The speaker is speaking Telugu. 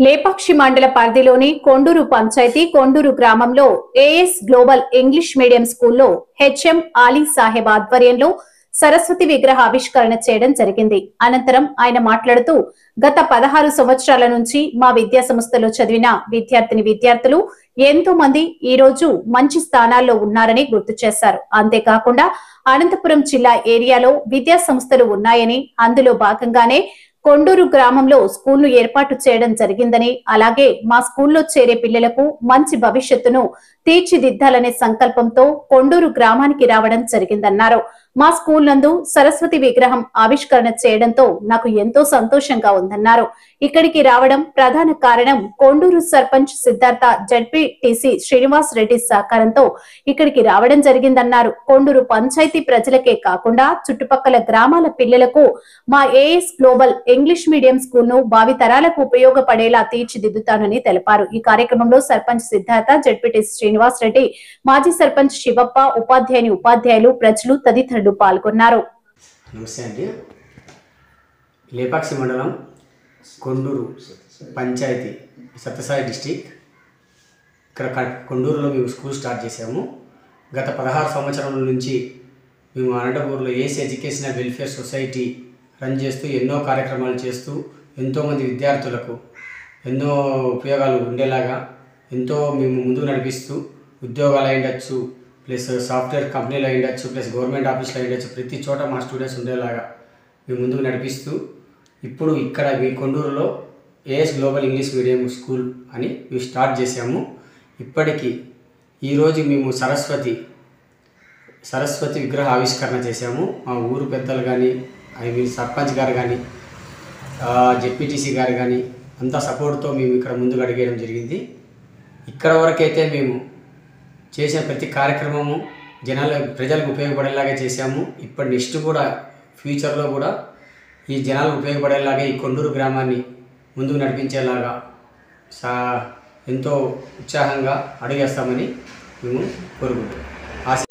లేపాక్షి మండల పరిధిలోని కొండూరు పంచాయతీ కొండూరు గ్రామంలో ఏఎస్ గ్లోబల్ ఇంగ్లీష్ మీడియం స్కూల్లో హెచ్ఎం ఆలీ సాహెబ్ ఆధ్వర్యంలో సరస్వతి విగ్రహ ఆవిష్కరణ చేయడం జరిగింది. అనంతరం ఆయన మాట్లాడుతూ గత 16 సంవత్సరాల నుంచి మా విద్యా సంస్థలో చదివిన విద్యార్థులు ఎంతో మంది ఈ రోజు మంచి స్థానాల్లో ఉన్నారని గుర్తు చేశారు. అంతేకాకుండా అనంతపురం జిల్లా ఏరియాలో విద్యా సంస్థలు ఉన్నాయని, అందులో భాగంగానే కొండూరు గ్రామంలో స్కూల్ను ఏర్పాటు చేయడం జరిగిందని, అలాగే మా స్కూల్లో చేరే పిల్లలకు మంచి భవిష్యత్తును తీర్చిదిద్దాలనే సంకల్పంతో కొండూరు గ్రామానికి రావడం జరిగిందన్నారు. మా స్కూల్ నందు సరస్వతి విగ్రహం ఆవిష్కరణ చేయడంతో నాకు ఎంతో సంతోషంగా ఉందన్నారు. ఇక్కడికి రావడం ప్రధాన కారణం కొండూరు సర్పంచ్ సిద్ధార్థ, జడ్పీటీసీ శ్రీనివాస్ రెడ్డి సహకారంతో ఇక్కడికి రావడం జరిగిందన్నారు. కొండూరు పంచాయతీ ప్రజలకే కాకుండా చుట్టుపక్కల గ్రామాల పిల్లలకు మా AS global English medium school ను భావితరాలకు ఉపయోగపడేలా తీర్చిదిద్దుతానని తెలిపారు. ఈ కార్యక్రమంలో సర్పంచ్ సిద్ధార్థ, జడ్పీటీసీ శ్రీనివాస్ రెడ్డి, మాజీ సర్పంచ్ శివప్ప, ఉపాధ్యాయులు, ప్రజలు తదితరులు పాల్గొన్నారు. నమస్తే అండి. లేపాక్షి మండలం కొండూరు పంచాయతీ సత్యసాయి డిస్టిక్. ఇక్కడ కొండూరులో మేము స్కూల్ స్టార్ట్ చేసాము. గత 16 సంవత్సరాల నుంచి మేము అనంతపూర్లో AS educational welfare society run చేస్తూ ఎన్నో కార్యక్రమాలు చేస్తూ ఎంతోమంది విద్యార్థులకు ఎన్నో ఉపయోగాలు ఉండేలాగా ఎంతో మేము ముందుకు నడిపిస్తూ ఉద్యోగాలు అయ్యొచ్చు, ప్లస్ సాఫ్ట్వేర్ కంపెనీలు అయ్యొచ్చు, ప్లస్ గవర్నమెంట్ ఆఫీసులు అయ్యొచ్చు, ప్రతి చోట మా స్టూడెంట్స్ ఉండేలాగా మేము ముందుకు నడిపిస్తూ ఇప్పుడు ఇక్కడ మీ కొండూరులో AS global English medium school అని మేము స్టార్ట్ చేసాము. ఇప్పటికీ ఈరోజు మేము సరస్వతి విగ్రహ ఆవిష్కరణ చేశాము. మా ఊరు పెద్దలు కానీ, సర్పంచ్ గారు కానీ, జెడ్పీటీసీ గారు కానీ అంతా సపోర్ట్తో మేము ఇక్కడ ముందుకు అడిగేయడం జరిగింది. ఇక్కడ వరకైతే మేము చేసిన ప్రతి కార్యక్రమము ప్రజలకు ఉపయోగపడేలాగా చేశాము. ఇప్పుడు నెక్స్ట్ కూడా ఫ్యూచర్లో కూడా ఈ జనాలకు ఉపయోగపడేలాగా ఈ కొండూరు గ్రామాన్ని ముందుకు నడిపించేలాగా ఎంతో ఉత్సాహంగా అడుగేస్తామని మేము కోరుకుంటున్నాం.